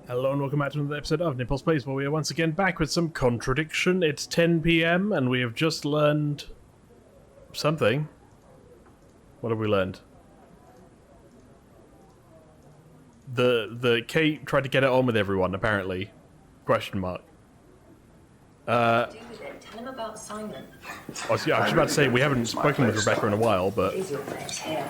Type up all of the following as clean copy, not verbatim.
Hello and welcome back to another episode of Nimpulse Plays, where we are once again back with some Contradiction. It's 10 PM and we have just learned something. What have we learned? The Kate tried to get it on with everyone, apparently. Question mark. Tell him about Simon. I was about to say, we haven't spoken with Rebecca in a while, but... Here's your place here.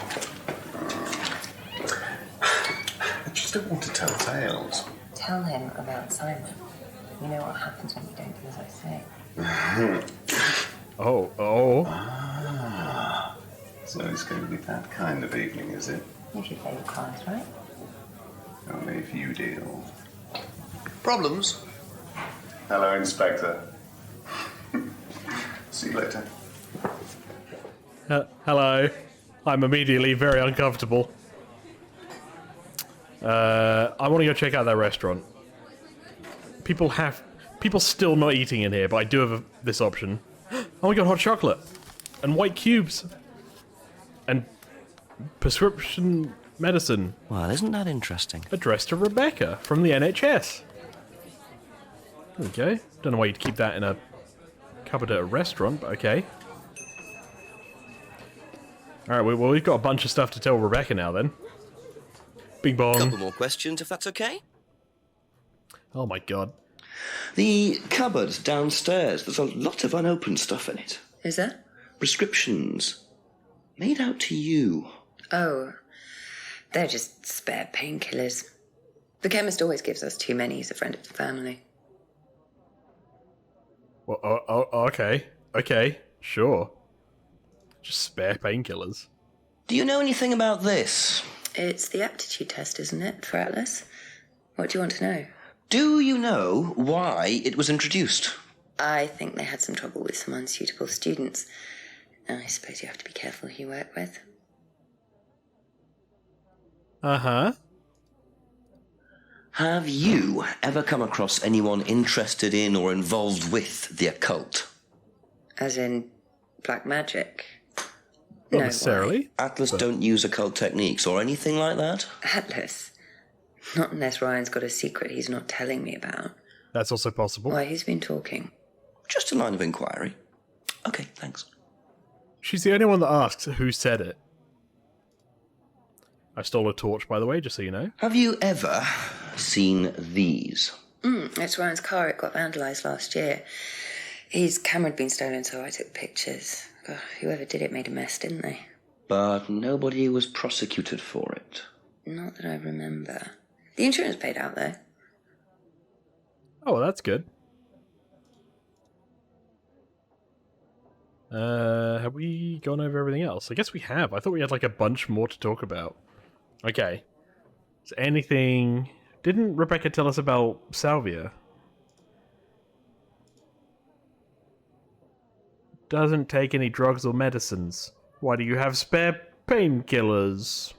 I just don't want to tell tales. Tell him about Simon. You know what happens when you don't do as I say. Ah, so it's going to be that kind of evening, is it? It's your favourite class, right? Only if you deal. Problems? Hello, Inspector. See you later. Hello. I'm immediately very uncomfortable. I want to go check out that restaurant. People still not eating in here, but I do have this option. Oh, we got hot chocolate and white cubes and prescription medicine. Well, isn't that interesting? Addressed to Rebecca from the NHS. Okay. Don't know why you'd keep that in a cupboard at a restaurant, but okay. Alright, well, we've got a bunch of stuff to tell Rebecca now then. Bing bong. A couple more questions, if that's okay? Oh my god. The cupboard downstairs, there's a lot of unopened stuff in it. Is there? Prescriptions. Made out to you. Oh, they're just spare painkillers. The chemist always gives us too many. He's a friend of the family. Well, okay. Okay, sure. Just spare painkillers. Do you know anything about this? It's the aptitude test, isn't it, for Atlas? What do you want to know? Do you know why it was introduced? I think they had some trouble with some unsuitable students. I suppose you have to be careful who you work with. Uh-huh. Have you ever come across anyone interested in or involved with the occult? As in black magic? Not No, necessarily. Atlas don't use occult techniques or anything like that? Atlas? Not unless Ryan's got a secret he's not telling me about. That's also possible. Why, who's been talking? Just a line of inquiry. Okay, thanks. She's the only one that asks who said it. I stole a torch, by the way, just so you know. Have you ever seen these? It's Ryan's car. It got vandalised last year. His camera had been stolen, so I took pictures. God, whoever did it made a mess, didn't they? But nobody was prosecuted for it. Not that I remember. The insurance paid out, though. Oh, well, that's good. Have we gone over everything else? I guess we have. I thought we had like a bunch more to talk about. Okay. Is anything... Didn't Rebecca tell us about Salvia? Doesn't take any drugs or medicines. Why do you have spare painkillers?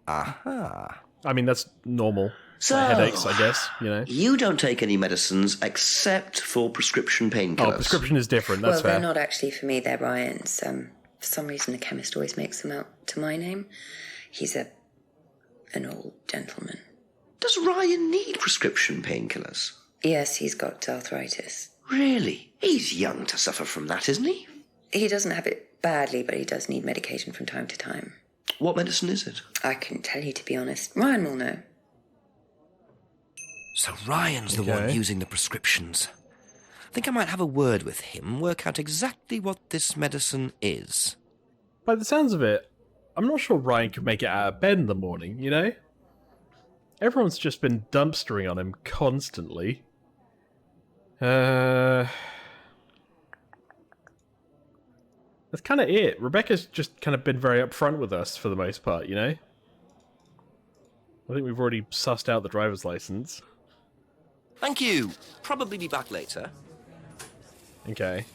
Aha. I mean, that's normal. So, Headaches, I guess, you know. You don't take any medicines except for prescription painkillers. Oh, prescription is different, that's Well, fair. they're not actually for me, they're Ryan's. For some reason, the chemist always makes them out to my name. He's an old gentleman. Does Ryan need prescription painkillers? Yes, he's got arthritis. Really? He's young to suffer from that, isn't he? He doesn't have it badly, but he does need medication from time to time. What medicine is it? I couldn't tell you, to be honest. Ryan will know. So Ryan's the one using the prescriptions. I think I might have a word with him, work out exactly what this medicine is. By the sounds of it, I'm not sure Ryan could make it out of bed in the morning, you know? Everyone's just been dumpstering on him constantly. That's kind of it. Rebecca's just kind of been very upfront with us for the most part, you know? I think we've already sussed out the driver's license. Thank you. Probably be back later. Okay.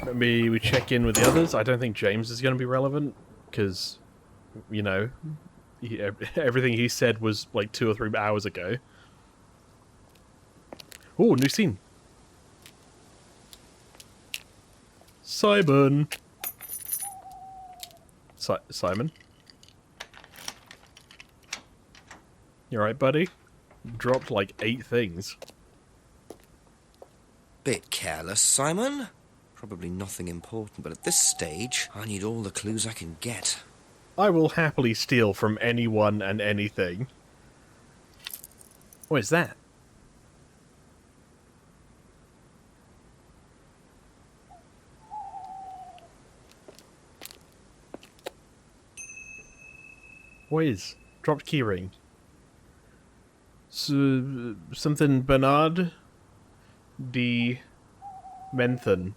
Maybe we check in with the others. I don't think James is going to be relevant, because, you know, everything he said was like 2 or 3 hours ago. Oh, new scene. Simon. Simon. You alright, buddy? Dropped like 8 things. Bit careless, Simon. Probably nothing important, but at this stage, I need all the clues I can get. I will happily steal from anyone and anything. What is that? What is? Dropped keyring. Something Bernard de Menthen.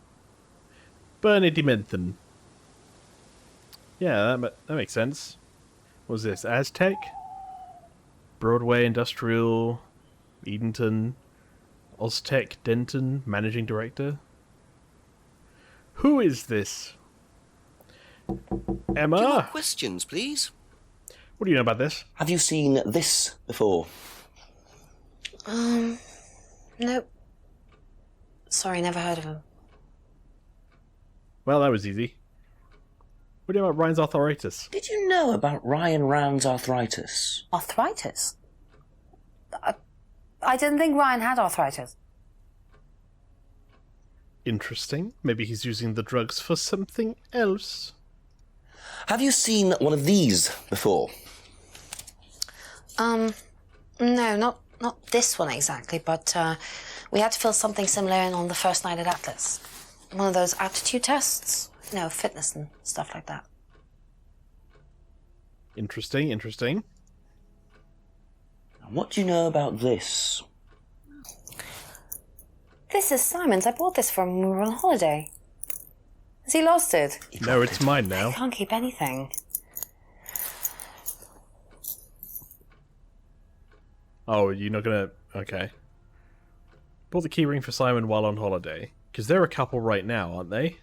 Bernie de Menthen. Yeah, that makes sense. What was this? Aztec? Broadway Industrial Edenton. Oztec Denton, Managing Director. Who is this? Emma? Few more questions, please. What do you know about this? Have you seen this before? Nope. Sorry, never heard of him. Well, that was easy. What do you know about Ryan's arthritis? Did you know about Ryan Round's arthritis? Arthritis? I didn't think Ryan had arthritis. Interesting. Maybe he's using the drugs for something else. Have you seen one of these before? No, not this one exactly, but we had to fill something similar in on the first night at Atlas. One of those aptitude tests, you know, fitness and stuff like that. Interesting, interesting. What do you know about this? This is Simon's. I bought this for him when we were on holiday. Has he lost it? No, it's mine I now. can't keep anything. Oh, you're not gonna... Okay. Bought the keyring for Simon while on holiday. Because they're a couple right now, aren't they? Is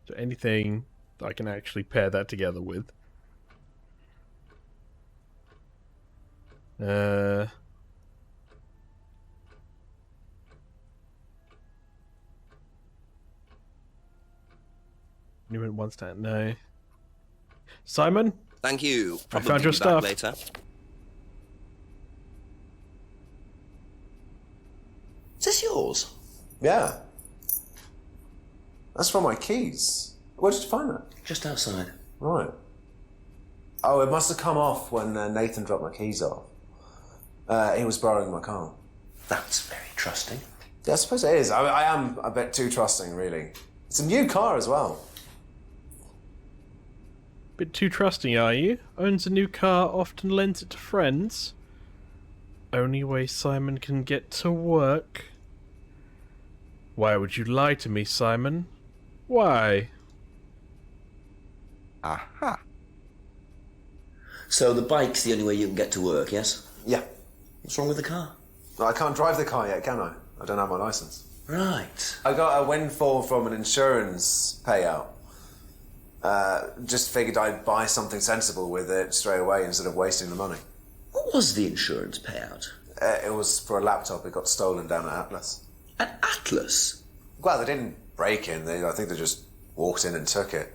there anything I can actually pair that together with? You went one stand. No. Simon? Thank you. I Probably found your be back stuff. later. Is this yours? Yeah. That's from my keys. Where did you find that? Just outside. Right. Oh, it must have come off when Nathan dropped my keys off. He was borrowing my car. That's very trusting. Yeah, I suppose it is. I am a bit too trusting, really. It's a new car as well. Bit too trusting, are you? Owns a new car, often lends it to friends. Only way Simon can get to work. Why would you lie to me, Simon? Why? Aha. So the bike's the only way you can get to work, yes? Yeah. What's wrong with the car? I can't drive the car yet, can I? I don't have my license. Right. I got a windfall from an insurance payout. Just figured I'd buy something sensible with it straight away instead of wasting the money. What was the insurance payout? It was for a laptop. It got stolen down at Atlas. At Atlas? Well, they didn't break in. I think they just walked in and took it.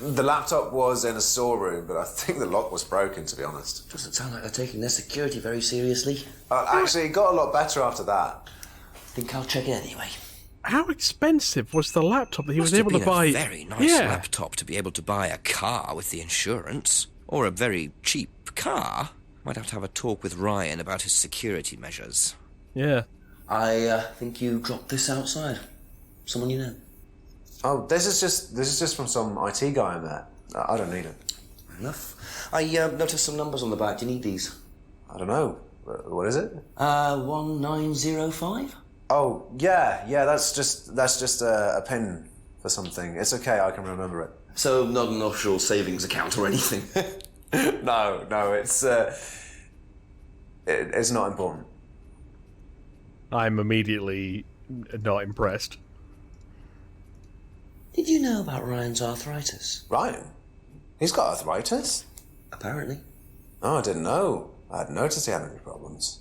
The laptop was in a storeroom, but I think the lock was broken, to be honest. Doesn't sound like they're taking their security very seriously. Actually, it got a lot better after that. Think I'll check it anyway. How expensive was the laptop that he was Must have able to been buy? a very nice laptop to be able to buy a car with the insurance. Or a very cheap car. Might have to have a talk with Ryan about his security measures. Yeah. I think you dropped this outside. Someone you know. Oh, this is just from some IT guy I met. I don't need it. Fair enough. I noticed some numbers on the back. Do you need these? I don't know. What is it? 1905? Oh, yeah, that's just a pin for something. It's okay, I can remember it. So not an offshore savings account or anything? No, it's not important. I'm immediately not impressed. Did you know about Ryan's arthritis? Ryan? He's got arthritis? Apparently. Oh, I didn't know. I hadn't noticed he had any problems.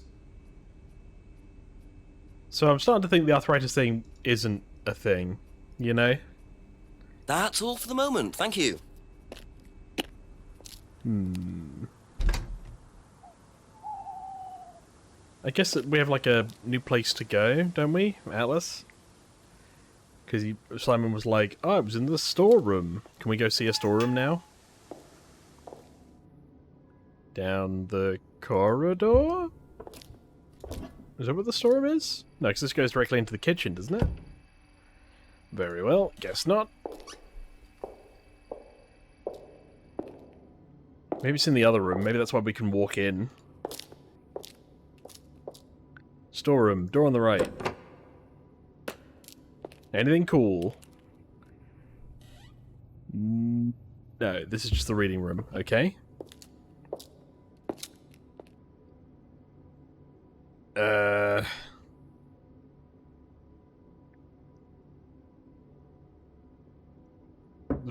So I'm starting to think the arthritis thing isn't a thing, you know? That's all for the moment, thank you. I guess that we have like a new place to go, don't we, Atlas? Because Simon was like, oh, I was in the storeroom. Can we go see a storeroom now? Down the corridor? Is that what the storeroom is? No, because this goes directly into the kitchen, doesn't it? Very well, guess not. Maybe it's in the other room. Maybe that's why we can walk in. Storeroom, door on the right. Anything cool? No, this is just the reading room, okay?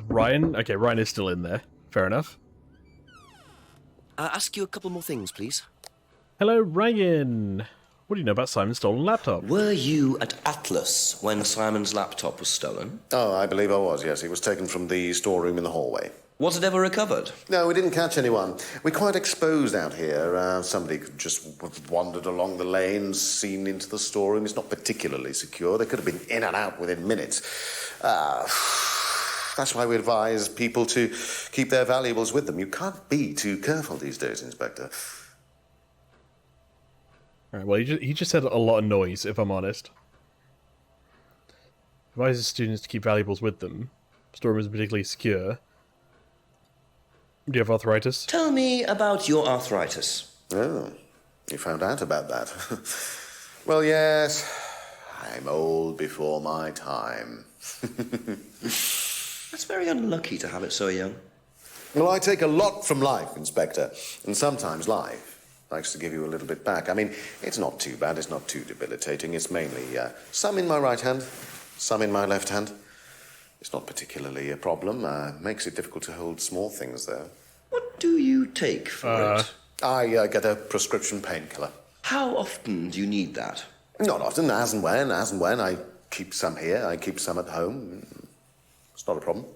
Ryan? Okay, Ryan is still in there. Fair enough. Ask you a couple more things, please. Hello, Ryan! What do you know about Simon's stolen laptop? Were you at Atlas when Simon's laptop was stolen? Oh, I believe I was, yes. It was taken from the storeroom in the hallway. Was it ever recovered? No, we didn't catch anyone. We're quite exposed out here. Somebody could just have wandered along the lanes, seen into the storeroom. It's not particularly secure. They could have been in and out within minutes. That's why we advise people to keep their valuables with them. You can't be too careful these days, Inspector. Alright, well, he just said a lot of noise, if I'm honest. Advises students to keep valuables with them. Storeroom is particularly secure. Do you have arthritis? Tell me about your arthritis. Oh, you found out about that. Well, yes, I'm old before my time. That's very unlucky to have it so young. Well, I take a lot from life, Inspector, and sometimes life likes to give you a little bit back. I mean, it's not too bad, it's not too debilitating. It's mainly some in my right hand, some in my left hand. It's not particularly a problem. Makes it difficult to hold small things, though. What do you take for it? I get a prescription painkiller. How often do you need that? Not often, as and when. I keep some here, I keep some at home. It's not a problem.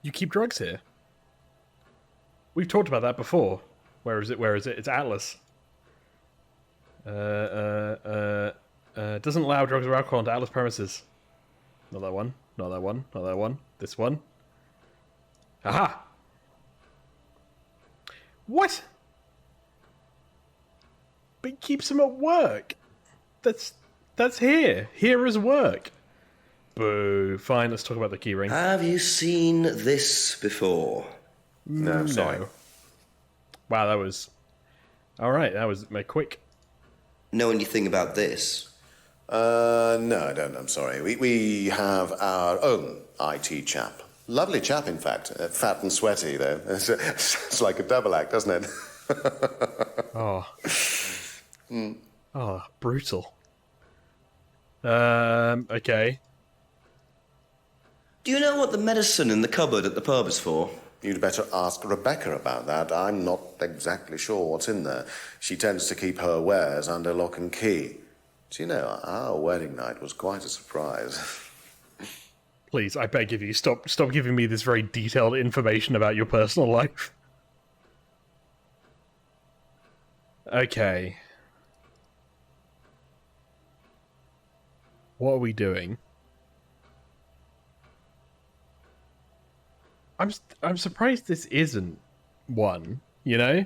You keep drugs here? We've talked about that before. Where is it? Where is it? It's Atlas. Doesn't allow drugs or alcohol into Atlas premises. Not that one. Not that one. Not that one. This one. Aha! What? But he keeps them at work. That's here. Here is work. Boo. Fine, let's talk about the keyring. Have you seen this before? No, sorry. Wow, that was... Alright, that was quick. Know anything about this? No, I don't. I'm sorry. We have our own IT chap. Lovely chap, in fact. Fat and sweaty, though. It's like a double act, doesn't it? Oh. Oh, brutal. Okay. Do you know what the medicine in the cupboard at the pub is for? You'd better ask Rebecca about that. I'm not exactly sure what's in there. She tends to keep her wares under lock and key. Do you know, our wedding night was quite a surprise. Please, I beg of you, stop giving me this very detailed information about your personal life. Okay. What are we doing? I'm surprised this isn't one, you know?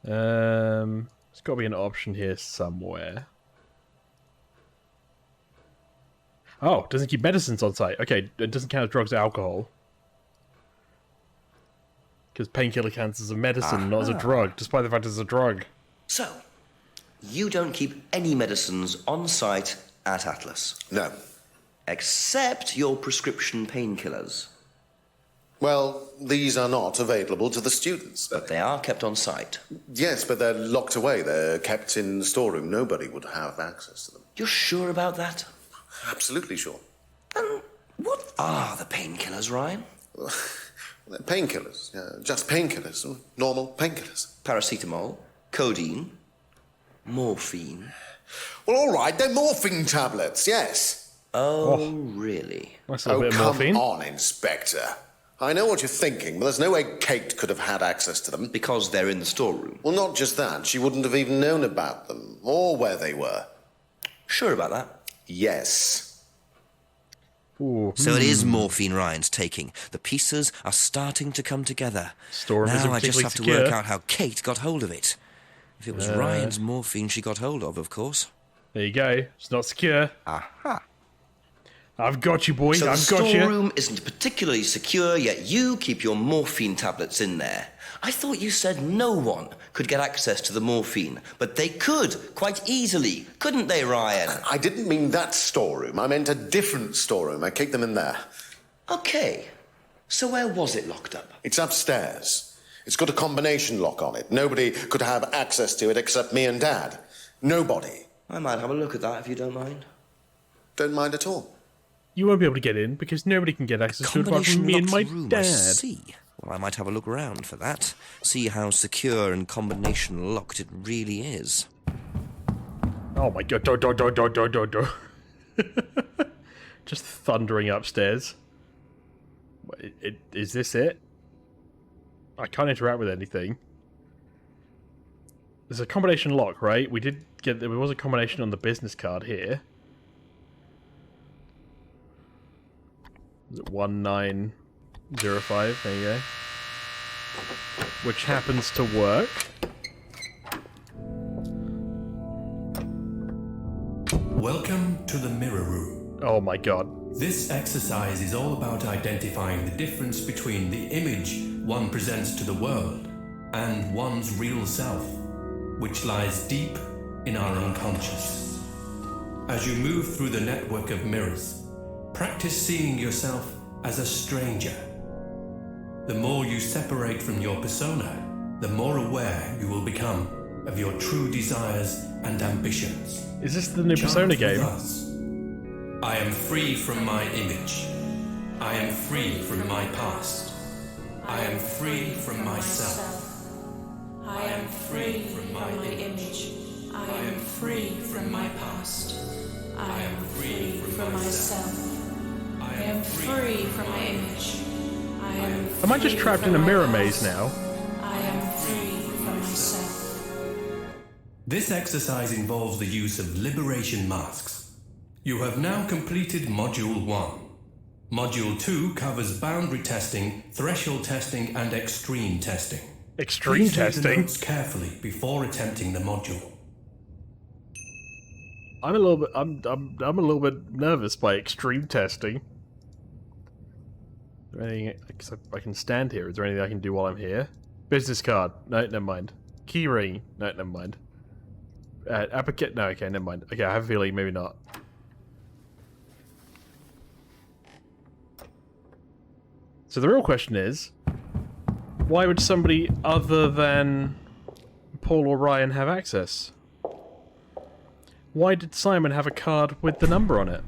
There's got to be an option here somewhere. Oh, doesn't keep medicines on site. Okay, it doesn't count as drugs or alcohol. Because painkiller counts as a medicine, not as a drug, despite the fact it's a drug. So, you don't keep any medicines on site at Atlas? No. Except your prescription painkillers? Well, these are not available to the students. But they are kept on site? Yes, but they're locked away. They're kept in the storeroom. Nobody would have access to them. You're sure about that? Absolutely sure. Ah, the painkillers, Ryan. They're painkillers. Just painkillers. Normal painkillers. Paracetamol, codeine, morphine. Well, all right, they're morphine tablets, yes. Oh, really? That's a bit of morphine. Come on, Inspector. I know what you're thinking, but there's no way Kate could have had access to them. Because they're in the storeroom. Well, not just that. She wouldn't have even known about them, or where they were. Sure about that? Yes. Ooh. So it is morphine Ryan's taking. The pieces are starting to come together. Storeroom isn't Now I just particularly have to secure. work out how Kate got hold of it. If it was Ryan's morphine she got hold of course. There you go. It's not secure. Aha. I've got you, boy. So the I've got you. storeroom isn't particularly secure, yet you keep your morphine tablets in there. I thought you said no one could get access to the morphine, but they could, quite easily, couldn't they, Ryan? I didn't mean that storeroom. I meant a different storeroom. I keep them in there. Okay. So where was it locked up? It's upstairs. It's got a combination lock on it. Nobody could have access to it except me and Dad. Nobody. I might have a look at that if you don't mind. Don't mind at all. You won't be able to get in because nobody can get access to it apart from me and my room, I dad. see. Well, I might have a look around for that. See how secure and combination locked it really is. Oh my god, do. Just thundering upstairs. Is this it? I can't interact with anything. There's a combination lock, right? There was a combination on the business card here. Is it 1905? There you go. Which happens to work. Welcome to the mirror room. Oh my god. This exercise is all about identifying the difference between the image one presents to the world and one's real self, which lies deep in our unconscious. As you move through the network of mirrors, practice seeing yourself as a stranger. The more you separate from your persona, the more aware you will become of your true desires and ambitions. Is this the new Persona Chant with game? us. I am free from my image. I am free from my past. I am free from myself. I am free from my image. I am free from my past. I am free from myself. I am free from my image. I am free. Am I just trapped in a mirror maze now? I am free from myself. This exercise involves the use of liberation masks. You have now completed Module 1. Module 2 covers boundary testing, threshold testing, and extreme testing. Extreme Please read the testing? notes carefully before attempting the module. I'm a little bit nervous by extreme testing. Is there anything I can stand here? Is there anything I can do while I'm here? Business card. No, never mind. Key ring. No, never mind. Application. No, okay, never mind. Okay, I have a feeling maybe not. So the real question is, why would somebody other than Paul or Ryan have access? Why did Simon have a card with the number on it?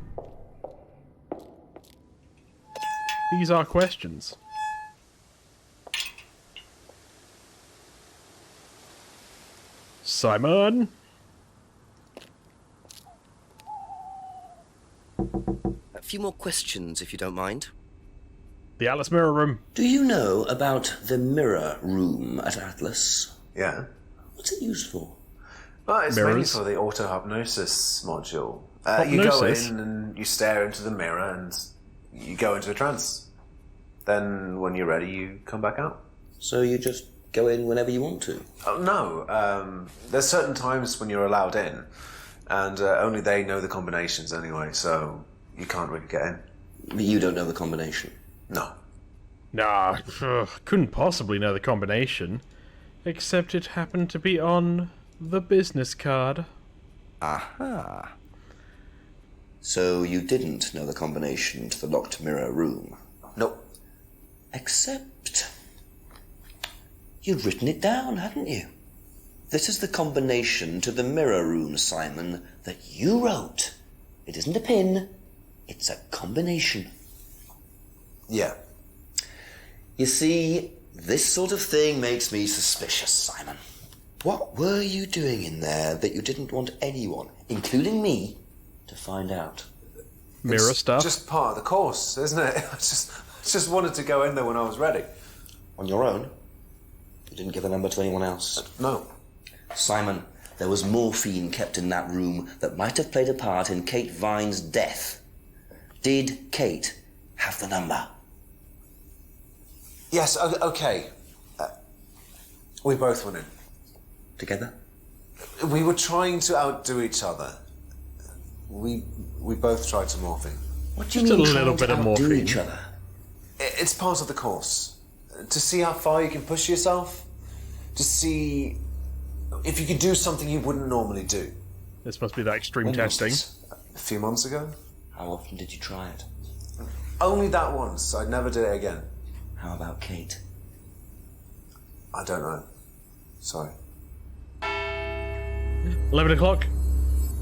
These are questions. Simon? A few more questions, if you don't mind. The Atlas Mirror Room. Do you know about the mirror room at Atlas? Yeah. What's it used for? Well, it's mainly Mirrors. for the auto-hypnosis module. You go Hypnosis? in and you stare into the mirror and you go into a trance. Then, when you're ready, you come back out. So you just go in whenever you want to? Oh, no. There's certain times when you're allowed in, and only they know the combinations anyway, so you can't really get in. But you don't know the combination? No. Nah, couldn't possibly know the combination. Except it happened to be on the business card. Aha. So you didn't know the combination to the locked mirror room? Nope. Except you'd written it down, hadn't you? This is the combination to the mirror room, Simon, that you wrote. It isn't a pin, it's a combination. Yeah. You see, this sort of thing makes me suspicious, Simon. What were you doing in there that you didn't want anyone, including me, to find out? Mirror stuff? Just part of the course, isn't it? I just wanted to go in there when I was ready. On your own? You didn't give the number to anyone else? No. Simon, there was morphine kept in that room that might have played a part in Kate Vine's death. Did Kate have the number? Yes, okay. We both went in. Together? We were trying to outdo each other. We both tried to morphine. What do you Just mean a little trying bit to of outdo morphine. each other? It's part of the course. To see how far you can push yourself. To see if you can do something you wouldn't normally do. This must be that extreme When was testing. this? A few months ago? How often did you try it? Only that once. I'd never do it again. How about Kate? I don't know. Sorry. 11 o'clock?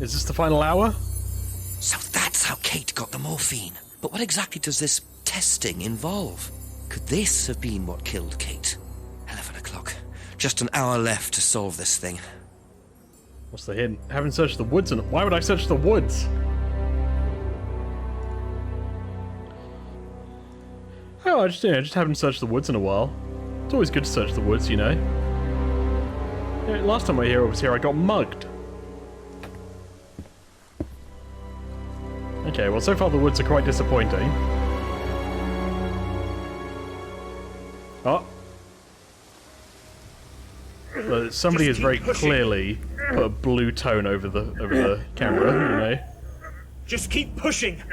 Is this the final hour? So that's how Kate got the morphine. But what exactly does this testing involve? Could this have been what killed Kate? 11 o'clock. Just an hour left to solve this thing. What's the hint? Haven't searched the woods and why would I search the woods? Oh, I just haven't searched the woods in a while. It's always good to search the woods, you know. Yeah, last time I was here, I got mugged. Okay, well, so far the woods are quite disappointing. Oh. But somebody has very clearly put a blue tone over the camera, you know. Just keep pushing.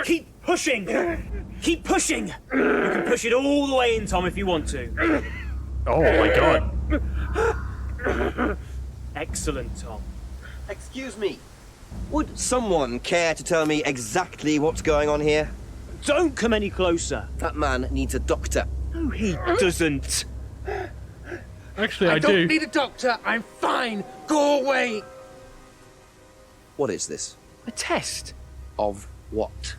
Keep pushing. Keep pushing. You can push it all the way in, Tom, if you want to. Oh my god. Excellent, Tom. Excuse me. Would someone care to tell me exactly what's going on here? Don't come any closer. That man needs a doctor. No, he doesn't. Actually, I don't need a doctor. I'm fine. Go away. What is this? A test. Of what?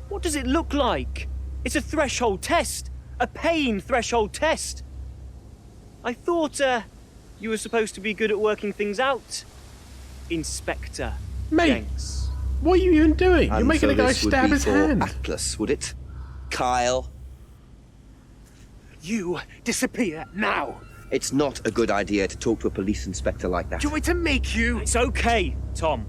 What does it look like? It's a threshold test. A pain threshold test. I thought, you were supposed to be good at working things out, Inspector Mate, Jenks. what are you even doing? You're And making so a guy this would stab be his for hand. Atlas, would it? Kyle? You disappear now. It's not a good idea to talk to a police inspector like that. Do you want me to make you? It's okay, Tom.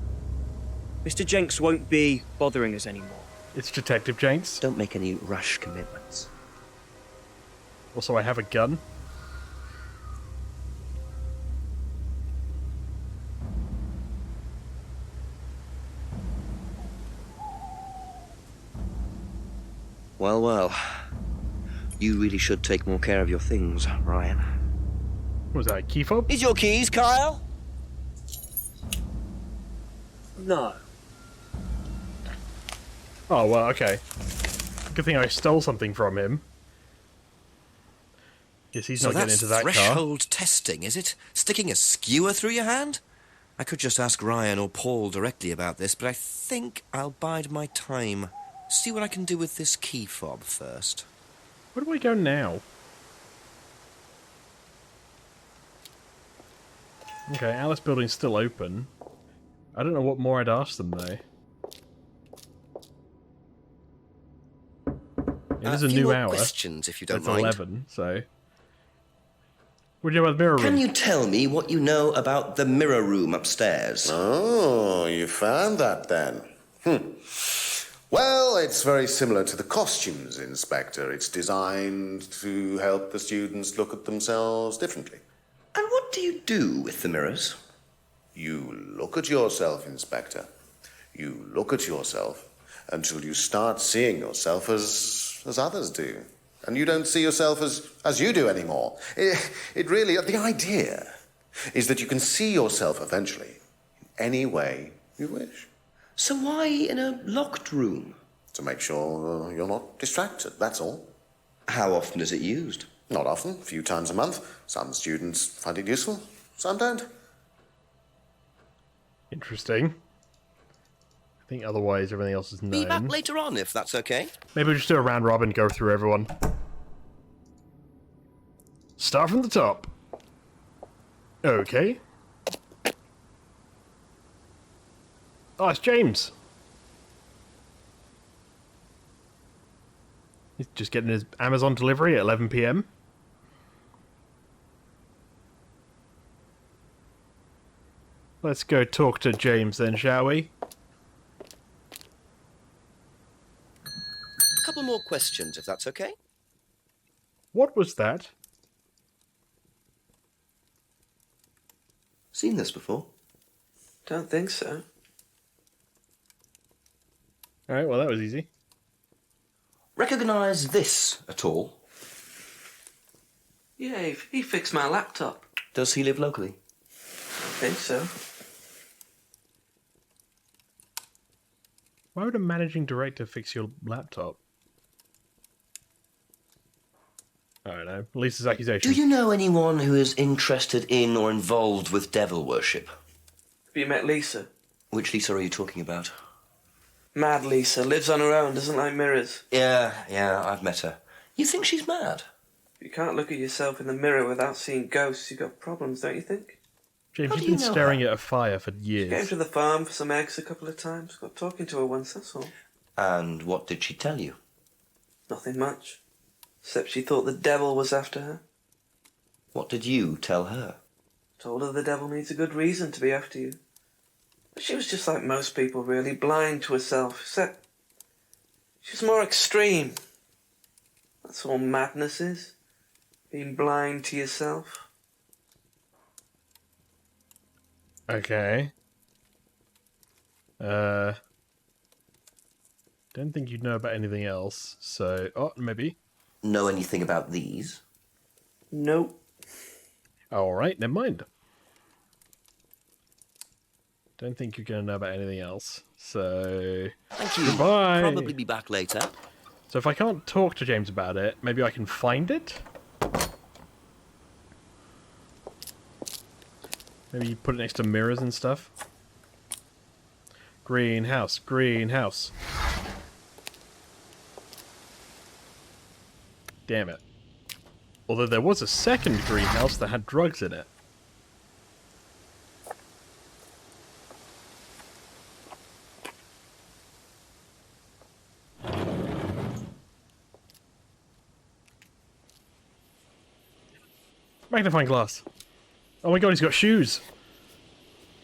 Mr. Jenks won't be bothering us anymore. It's Detective Jenks. Don't make any rash commitments. Also, I have a gun. Well, well. You really should take more care of your things, Ryan. What was that, a key fob? Is your keys, Kyle? No. Oh, well, okay. Good thing I stole something from him. Guess he's So not getting that's into that car. threshold testing, is it? Sticking a skewer through your hand? I could just ask Ryan or Paul directly about this, but I think I'll bide my time. See what I can do with this key fob first. Where do I go now? Okay, Alice Building's still open. I don't know what more I'd ask them, though. It is a few new more hour. questions, if you don't It's mind. 11, so... What do you know about the mirror room? Can you tell me what you know about the mirror room upstairs? Oh, you found that then. Well, it's very similar to the costumes, Inspector. It's designed to help the students look at themselves differently. And what do you do with the mirrors? You look at yourself, Inspector. You look at yourself until you start seeing yourself as others do. And you don't see yourself as you do anymore. It really, the idea is that you can see yourself eventually in any way you wish. So why in a locked room? To make sure you're not distracted, that's all. How often is it used? Not often, a few times a month. Some students find it useful, some don't. Interesting. I think otherwise everything else is known. Be back later on, if that's okay. Maybe we'll just do a round robin, go through everyone. Start from the top. Okay. Oh, it's James. He's just getting his Amazon delivery at 11 PM. Let's go talk to James then, shall we? A couple more questions, if that's okay. What was that? Seen this before? Don't think so. Alright, well that was easy. Recognise this at all? Yeah, he fixed my laptop. Does he live locally? I think so. Why would a managing director fix your laptop? I don't know. Lisa's accusation. Do you know anyone who is interested in or involved with devil worship? Have you met Lisa? Which Lisa are you talking about? Mad Lisa. Lives on her own, doesn't like mirrors. Yeah, I've met her. You think she's mad? If you can't look at yourself in the mirror without seeing ghosts, you've got problems, don't you think? James, you've been staring at a fire for She came years. to the farm for some eggs a couple of times. Got talking to her once, that's all. And what did she tell you? Nothing much. Except she thought the devil was after her. What did you tell her? Told her the devil needs a good reason to be after you. But she was just like most people, really, blind to herself, except she's more extreme. That's all madness is. Being blind to yourself. Okay. Don't think you'd know about anything else, so... Oh, maybe. Know anything about these? Nope. Alright, never mind. Don't think you're going to know about anything else, so... Thank you. Goodbye! Probably be back later. So if I can't talk to James about it, maybe I can find it? Maybe you put it next to mirrors and stuff? Greenhouse, greenhouse. Damn it. Although there was a second greenhouse that had drugs in it. Magnifying glass. Oh my god, he's got shoes.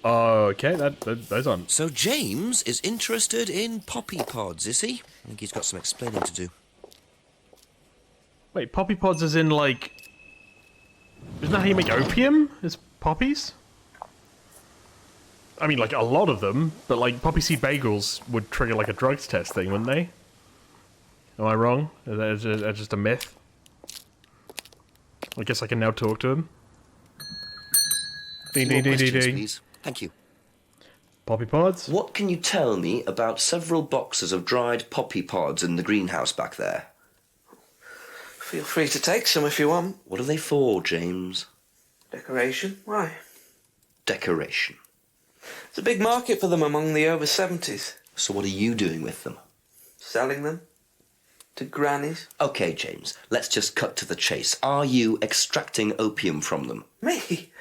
Okay, those aren't. So James is interested in poppy pods, is he? I think he's got some explaining to do. Wait, poppy pods as in, like... Isn't that how you make opium? Is poppies? I mean, like, a lot of them, but, like, poppy seed bagels would trigger, like, a drugs test thing, wouldn't they? Am I wrong? Is that just a myth? I guess I can now talk to him. More questions, please. Thank you. Poppy pods? What can you tell me about several boxes of dried poppy pods in the greenhouse back there? Feel free to take some if you want. What are they for, James? Decoration? Why? Decoration. It's a big market for them among the over 70s. So what are you doing with them? Selling them. To grannies. Okay, James, let's just cut to the chase. Are you extracting opium from them? Me?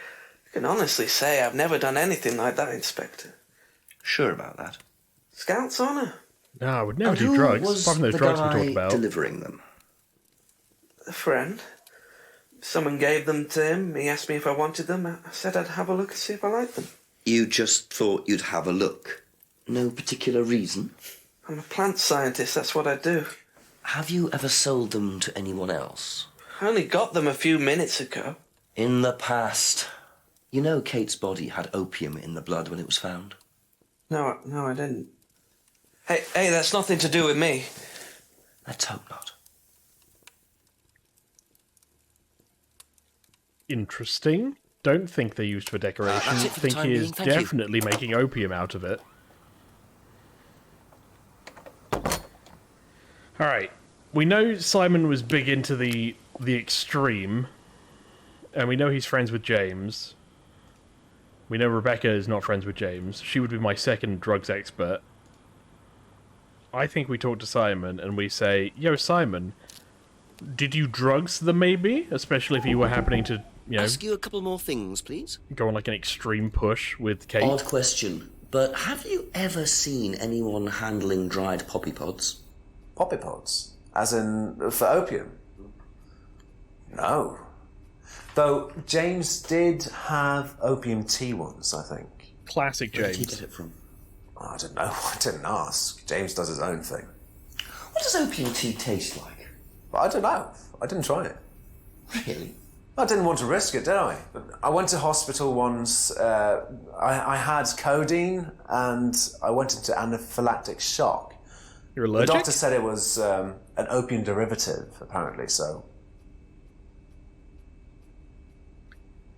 I can honestly say I've never done anything like that, Inspector. Sure about that? Scout's honour. No, I would never And do who drugs. was Apart from those the drugs we guy talked about. delivering them? A friend. Someone gave them to him. He asked me if I wanted them. I said I'd have a look and see if I liked them. You just thought you'd have a look? No particular reason? I'm a plant scientist, that's what I do. Have you ever sold them to anyone else? I only got them a few minutes ago. In the past. You know Kate's body had opium in the blood when it was found? No, I didn't. Hey, that's nothing to do with me. Let's hope not. Interesting. Don't think they're used for decoration. That's it for the Think time he is being, thank you. definitely making opium out of it. Alright. We know Simon was big into the extreme. And we know he's friends with James. We know Rebecca is not friends with James. She would be my second drugs expert. I think we talk to Simon and we say, "Yo, Simon, did you drugs them maybe? Especially if you were happening to, Ask you a couple more things, please. go on like an extreme push with Kate." Odd question, but have you ever seen anyone handling dried poppy pods? Poppy pods? As in, for opium? No. Though James did have opium tea once, I think. Classic Where did James. he get it from? I don't know. I didn't ask. James does his own thing. What does opium tea taste like? But I don't know. I didn't try it. Really? I didn't want to risk it, did I? I went to hospital once. I had codeine and I went into anaphylactic shock. You're allergic? The doctor said it was an opium derivative, apparently, so...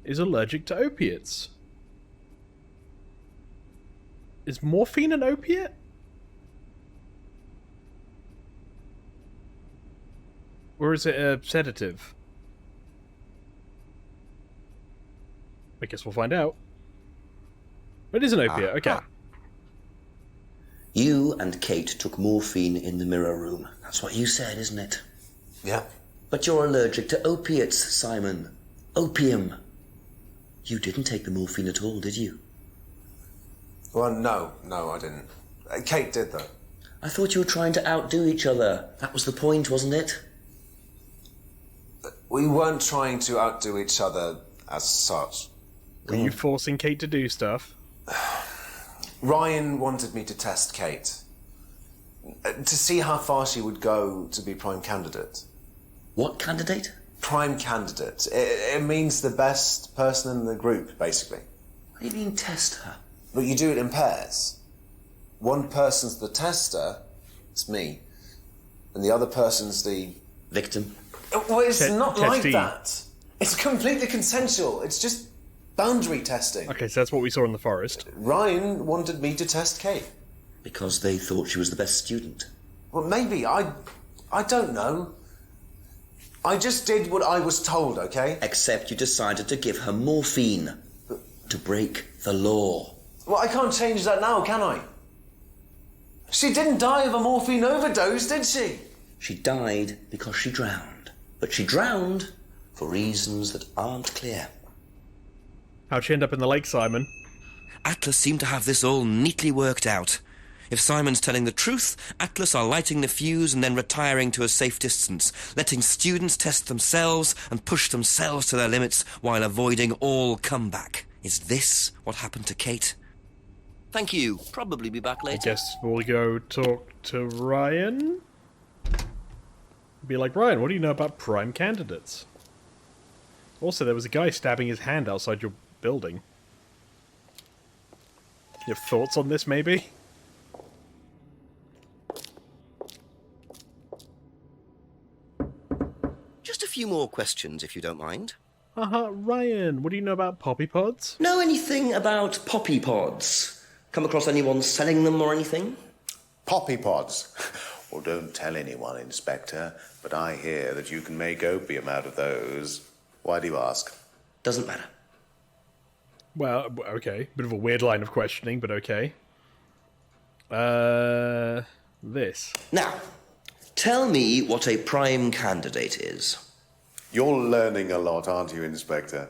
Is allergic to opiates. Is morphine an opiate? Or is it a sedative? I guess we'll find out. It is an opiate, okay. You and Kate took morphine in the mirror room. That's what you said, isn't it? Yeah. But you're allergic to opiates, Simon. Opium. You didn't take the morphine at all, did you? Well, no, I didn't. Kate did, though. I thought you were trying to outdo each other. That was the point, wasn't it? We weren't trying to outdo each other as such. Were you forcing Kate to do stuff? Ryan wanted me to test Kate. To see how far she would go to be prime candidate. What candidate? Prime candidate. It means the best person in the group, basically. What do you mean, test her? But you do it in pairs. One person's the tester, it's me, and the other person's the... victim. Well, it's not like testee. that. It's completely consensual. It's just boundary testing. Okay, so that's what we saw in the forest. Ryan wanted me to test Kate. Because they thought she was the best student. Well, maybe. I don't know. I just did what I was told, okay? Except you decided to give her morphine. To break the law. Well, I can't change that now, can I? She didn't die of a morphine overdose, did she? She died because she drowned. But she drowned for reasons that aren't clear. How'd she end up in the lake, Simon? Atlas seemed to have this all neatly worked out. If Simon's telling the truth, Atlas are lighting the fuse and then retiring to a safe distance, letting students test themselves and push themselves to their limits while avoiding all comeback. Is this what happened to Kate? Thank you. Probably be back later. I guess we'll go talk to Ryan. Be like, Ryan, what do you know about prime candidates? Also, there was a guy stabbing his hand outside your building. You have thoughts on this, maybe? Just a few more questions, if you don't mind. Ryan, what do you know about poppy pods? Know anything about poppy pods? Come across anyone selling them or anything? Poppy pods. Well, don't tell anyone, Inspector, but I hear that you can make opium out of those. Why do you ask? Doesn't matter. Well, okay. Bit of a weird line of questioning, but okay. This. Now, tell me what a prime candidate is. You're learning a lot, aren't you, Inspector?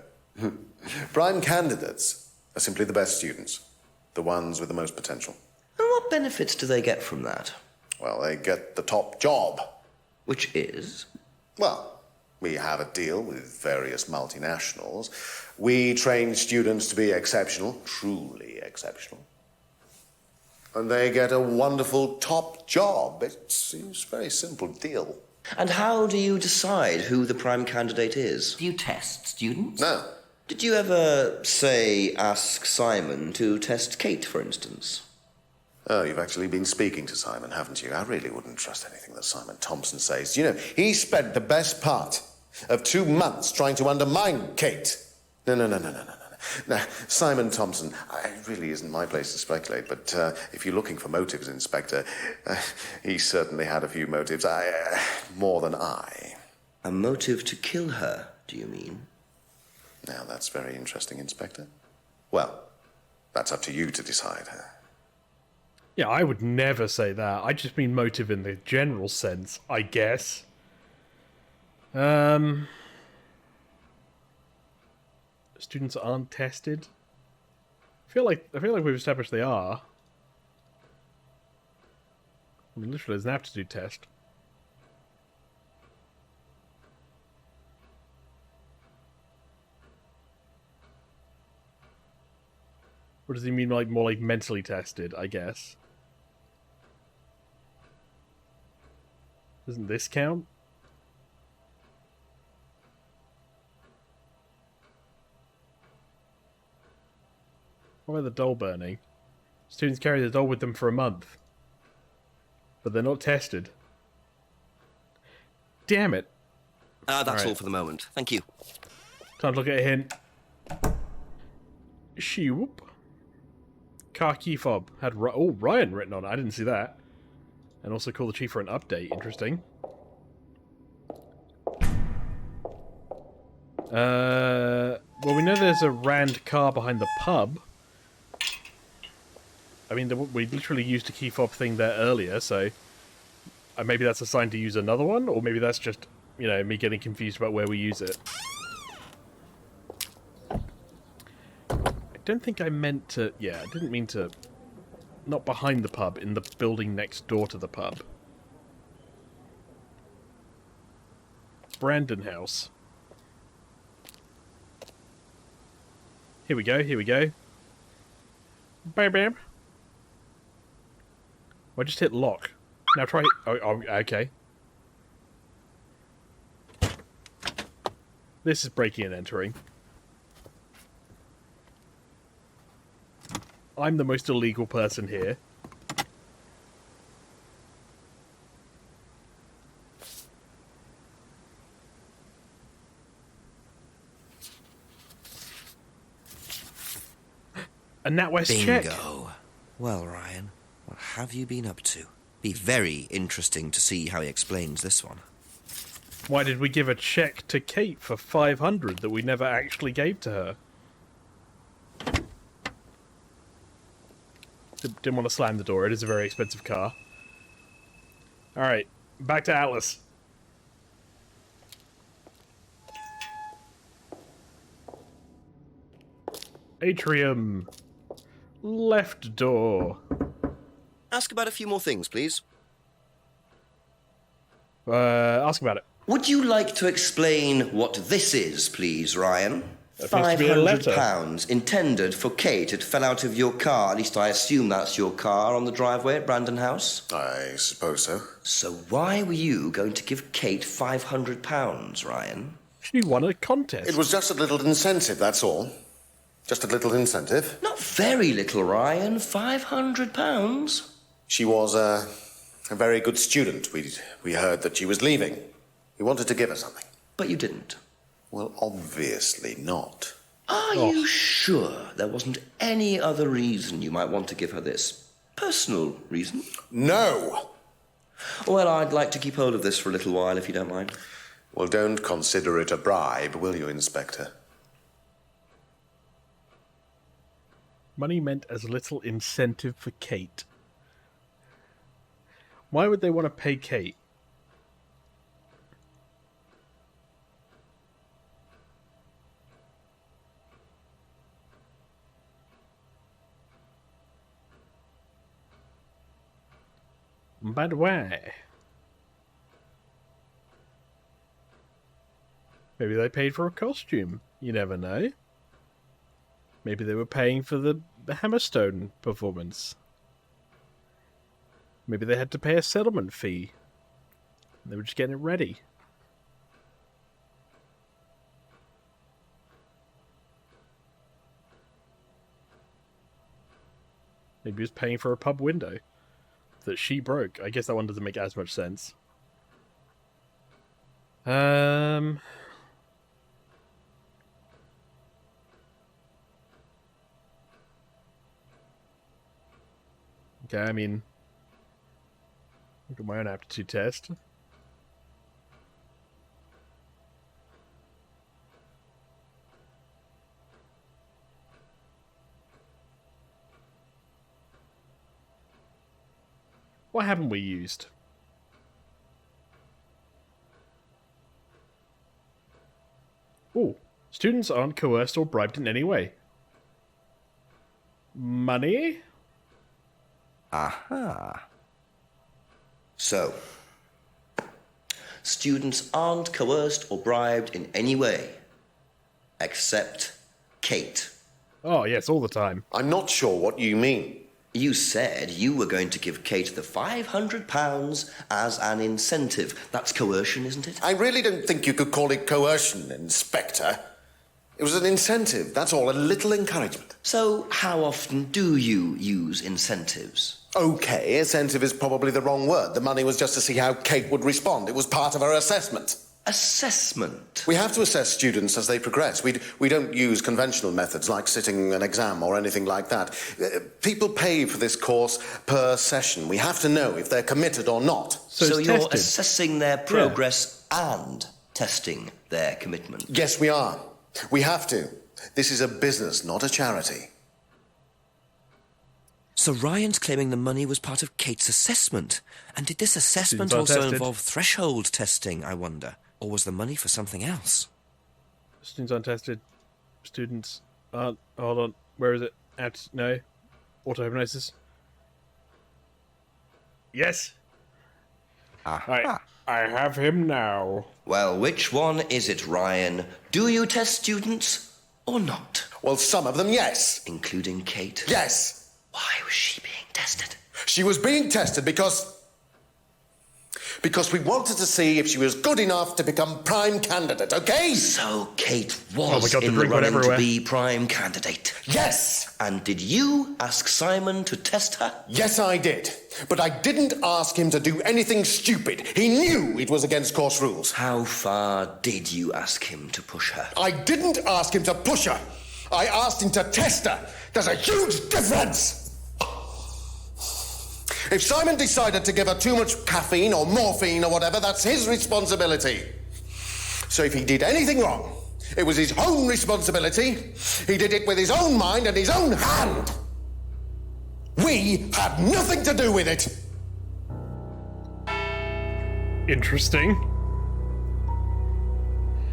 Prime candidates are simply the best students. The ones with the most potential. And what benefits do they get from that? Well, they get the top job. Which is? Well, we have a deal with various multinationals. We train students to be exceptional, truly exceptional. And they get a wonderful top job. It's a very simple deal. And how do you decide who the prime candidate is? Do you test students? No. Did you ever, say, ask Simon to test Kate, for instance? Oh, you've actually been speaking to Simon, haven't you? I really wouldn't trust anything that Simon Thompson says. You know, he spent the best part of 2 months trying to undermine Kate. No. Now, Simon Thompson, it really isn't my place to speculate, but if you're looking for motives, Inspector, he certainly had a few motives. More than I. A motive to kill her, do you mean? Now, that's very interesting, Inspector. Well, that's up to you to decide. Yeah, I would never say that. I just mean motive in the general sense, I guess. Students aren't tested. I feel like we've established they are. I mean, literally, there's an aptitude test. Or does he mean like more like mentally tested, I guess? Doesn't this count? What about the doll burning? Students carry the doll with them for a month. But they're not tested. Damn it. That's all for the moment. Thank you. Time to look at a hint. She-whoop. Car key fob. Had Ryan written on it. I didn't see that. And also call the chief for an update. Interesting. Well, we know there's a Rand car behind the pub. I mean, we literally used a key fob thing there earlier, so maybe that's a sign to use another one, or maybe that's just, you know, me getting confused about where we use it. I don't think I meant to... Yeah, I didn't mean to... Not behind the pub, in the building next door to the pub. Brandon House. Here we go, here we go. Bam, bam. I just hit lock. Now try... Oh, okay. This is breaking and entering. I'm the most illegal person here. A NatWest check. Bingo. Well, Ryan, what have you been up to? Be very interesting to see how he explains this one. Why did we give a check to Kate for 500 that we never actually gave to her? Didn't want to slam the door. It is a very expensive car. Alright, back to Atlas. Atrium. Left door. Ask about a few more things, please. Ask about it. Would you like to explain what this is, please, Ryan? Appears to be a letter. £500 intended for Kate. It fell out of your car. At least I assume that's your car on the driveway at Brandon House. I suppose so. So why were you going to give Kate £500, Ryan? She won a contest. It was just a little incentive, that's all. Just a little incentive. Not very little, Ryan. £500. She was a very good student. We heard that she was leaving. We wanted to give her something. But you didn't. Well, obviously not. Are you sure there wasn't any other reason you might want to give her this? Personal reason? No! Well, I'd like to keep hold of this for a little while, if you don't mind. Well, don't consider it a bribe, will you, Inspector? Money meant as little incentive for Kate. Why would they want to pay Kate? But why? Maybe they paid for a costume. You never know. Maybe they were paying for the Hammerstone performance. Maybe they had to pay a settlement fee. They were just getting it ready. Maybe he was paying for a pub window that she broke. I guess that one doesn't make as much sense. Okay, I mean, look at my own aptitude test. What haven't we used? Ooh, students aren't coerced or bribed in any way. Money? Aha. So, students aren't coerced or bribed in any way, except Kate. Oh, yes, all the time. I'm not sure what you mean. You said you were going to give Kate the £500 as an incentive. That's coercion, isn't it? I really don't think you could call it coercion, Inspector. It was an incentive, that's all, a little encouragement. So, how often do you use incentives? Okay, incentive is probably the wrong word. The money was just to see how Kate would respond. It was part of her assessment. Assessment? We have to assess students as they progress. We don't use conventional methods like sitting an exam or anything like that. People pay for this course per session. We have to know if they're committed or not. So you're assessing their progress and testing their commitment? Yes, we are. We have to. This is a business, not a charity. So Ryan's claiming the money was part of Kate's assessment. And did this assessment also involve threshold testing, I wonder? Or was the money for something else? Students untested. Students aren't... Hold on. Where is it? No. Auto-hypnosis. Yes. Aha. I have him now. Well, which one is it, Ryan? Do you test students or not? Well, some of them, yes. Including Kate? Yes. Why was she being tested? She was being tested because we wanted to see if she was good enough to become prime candidate, okay? So Kate was God, in the running to be prime candidate? Yes! And did you ask Simon to test her? Yes, I did. But I didn't ask him to do anything stupid. He knew it was against course rules. How far did you ask him to push her? I didn't ask him to push her. I asked him to test her. There's a huge difference! If Simon decided to give her too much caffeine or morphine or whatever, that's his responsibility. So if he did anything wrong, it was his own responsibility. He did it with his own mind and his own hand. We had nothing to do with it. Interesting.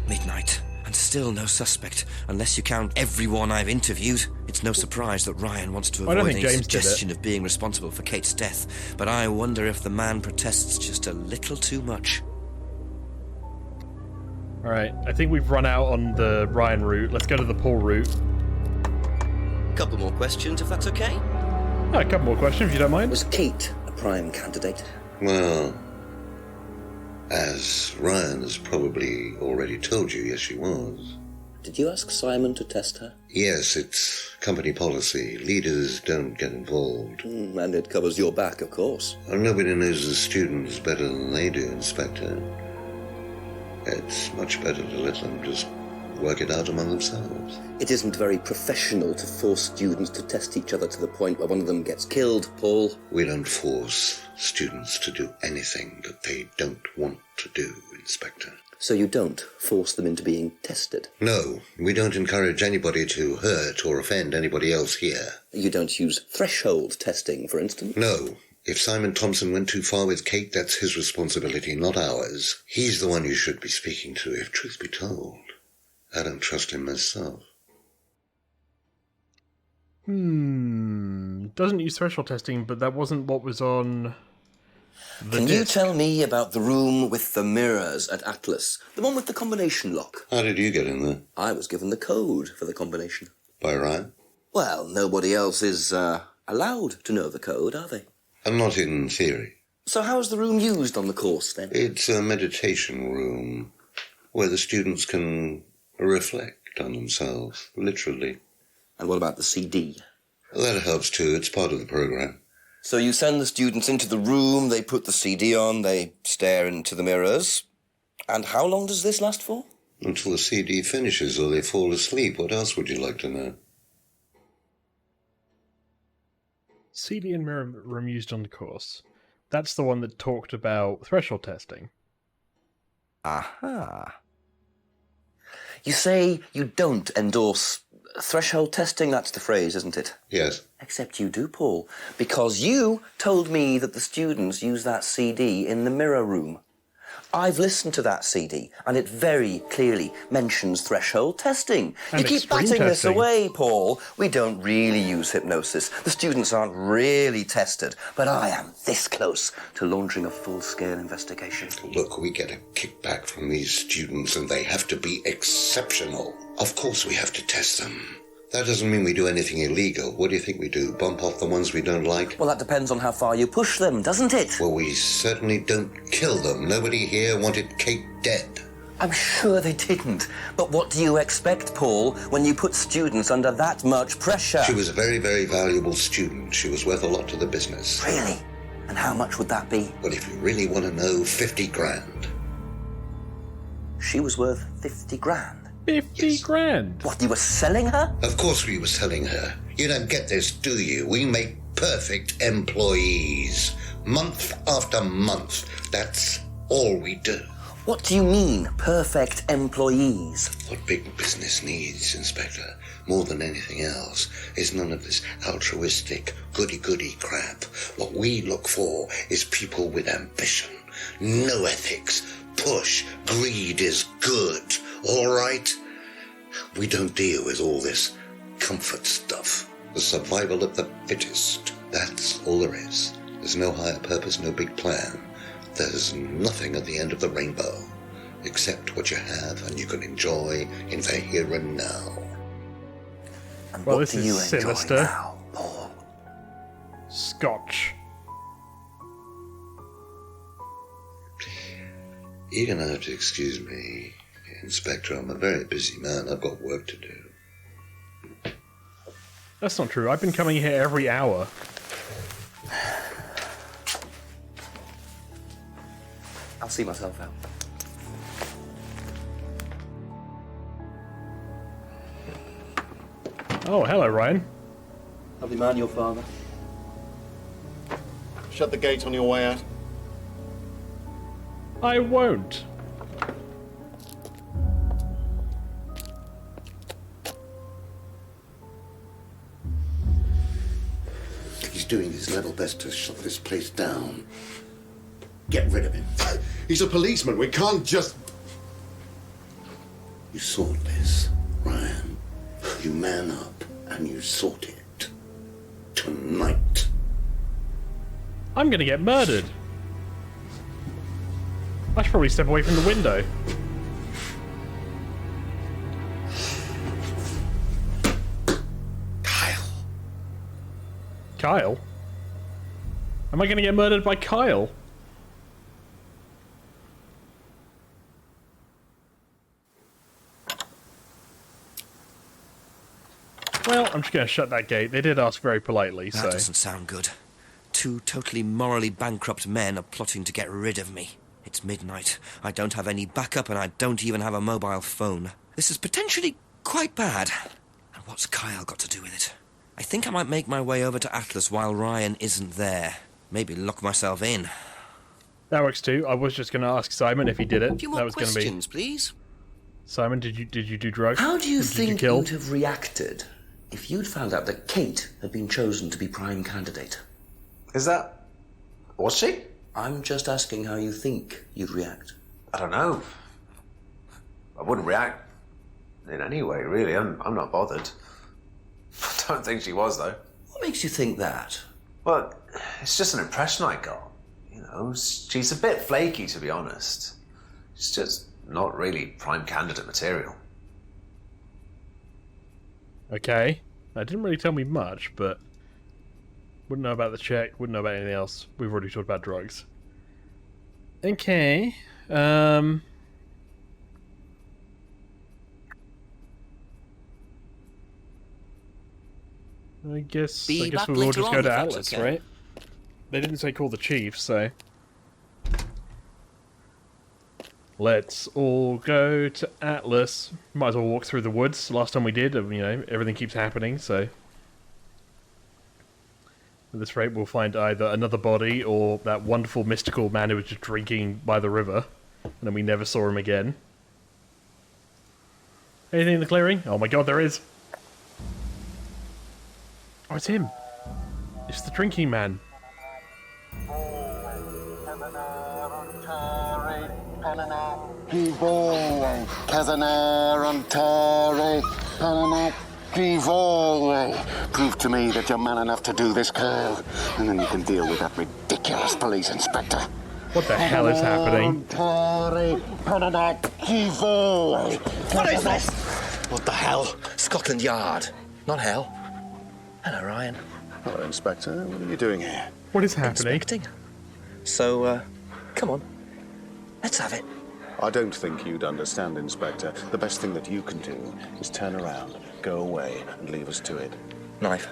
Midnight, and still no suspect, unless you count everyone I've interviewed. It's no surprise that Ryan wants to avoid any suggestion of being responsible for Kate's death, but I wonder if the man protests just a little too much. Alright, I think we've run out on the Ryan route. Let's go to the Paul route. Couple more questions, if that's okay? A couple more questions, if you don't mind. Was Kate a prime candidate? Well, as Ryan has probably already told you, yes, she was. Did you ask Simon to test her? Yes, it's company policy. Leaders don't get involved. And it covers your back, of course. Well, nobody knows the students better than they do, Inspector. It's much better to let them just work it out among themselves. It isn't very professional to force students to test each other to the point where one of them gets killed, Paul. We don't force students to do anything that they don't want to do, Inspector. So you don't force them into being tested? No, we don't encourage anybody to hurt or offend anybody else here. You don't use threshold testing, for instance? No. If Simon Thompson went too far with Kate, that's his responsibility, not ours. He's the one you should be speaking to, if truth be told. I don't trust him myself. Doesn't use threshold testing, but that wasn't what was on the Can you tell me about the room with the mirrors at Atlas? The one with the combination lock? How did you get in there? I was given the code for the combination. By Ryan? Well, nobody else is allowed to know the code, are they? And not in theory. So how is the room used on the course, then? It's a meditation room where the students can reflect on themselves, literally. And what about the CD? That helps too. It's part of the program. So you send the students into the room, they put the CD on, they stare into the mirrors. And how long does this last for? Until the CD finishes or they fall asleep. What else would you like to know? CD and mirror room used on the course. That's the one that talked about threshold testing. Aha. You say you don't endorse Threshold testing, that's the phrase, isn't it? Yes. Except you do, Paul. Because you told me that the students use that CD in the mirror room. I've listened to that CD, and it very clearly mentions threshold testing. And you keep extreme batting this testing. away, Paul. We don't really use hypnosis. The students aren't really tested. But I am this close to launching a full-scale investigation. Look, we get a kickback from these students and they have to be exceptional. Of course we have to test them. That doesn't mean we do anything illegal. What do you think we do? Bump off the ones we don't like? Well, that depends on how far you push them, doesn't it? Well, we certainly don't kill them. Nobody here wanted Kate dead. I'm sure they didn't. But what do you expect, Paul, when you put students under that much pressure? She was a very, very valuable student. She was worth a lot to the business. Really? And how much would that be? Well, if you really want to know, 50 grand. She was worth 50 grand. 50 grand? What, you were selling her? Of course we were selling her. You don't get this, do you? We make perfect employees. Month after month. That's all we do. What do you mean, perfect employees? What big business needs, Inspector, more than anything else, is none of this altruistic, goody-goody crap. What we look for is people with ambition, no ethics. Push, greed is good, all right? We don't deal with all this comfort stuff. The survival of the fittest. That's all there is. There's no higher purpose, no big plan. There's nothing at the end of the rainbow, except what you have and you can enjoy in the here and now. And Well, what this do is you enjoy sinister. now, Paul? Scotch. You're going to have to excuse me, Inspector. I'm a very busy man. I've got work to do. That's not true. I've been coming here every hour. I'll see myself out. Oh, hello, Ryan. Lovely man, your father. Shut the gate on your way out. I won't. He's doing his level best to shut this place down. Get rid of him. He's a policeman. We can't just... You sort this, Ryan. You man up and you sort it. Tonight. I'm gonna get murdered. I should probably step away from the window. Kyle? Am I gonna get murdered by Kyle? Well, I'm just gonna shut that gate. They did ask very politely, That so... doesn't sound good. Two totally morally bankrupt men are plotting to get rid of me. It's midnight. I don't have any backup and I don't even have a mobile phone. This is potentially quite bad. And what's Kyle got to do with it? I think I might make my way over to Atlas while Ryan isn't there. Maybe lock myself in. That works too. I was just gonna ask Simon if he did it. A few more That was questions, please. Simon, did you do drugs? How do you Did think kill? you'd have reacted if you'd found out that Kate had been chosen to be prime candidate? Is that... Was she? I'm just asking how you think you'd react. I don't know. I wouldn't react in any way, really. I'm not bothered. I don't think she was, though. What makes you think that? Well, it's just an impression I got. You know, she's a bit flaky, to be honest. She's just not really prime candidate material. Okay. That didn't really tell me much, but... Wouldn't know about the check, wouldn't know about anything else. We've already talked about drugs. Okay. I guess Be back we'll all later just on, go if to that's Atlas, okay. right? They didn't say call the chief, so... Let's all go to Atlas. Might as well walk through the woods. Last time we did, you know, everything keeps happening, so... At this rate, we'll find either another body or that wonderful mystical man who was just drinking by the river. And then we never saw him again. Anything in the clearing? Oh my god, there is! Oh, it's him. It's the drinking man. Prove to me that you're man enough to do this, Kyle, and then you can deal with that ridiculous police inspector. What the hell is happening? What is this? What the hell? Scotland Yard, not hell. Hello, Ryan. Hello, Inspector. What are you doing here? What is happening? Inspecting. So, come on. Let's have it. I don't think you'd understand, Inspector. The best thing that you can do is turn around, go away, and leave us to it. Knife.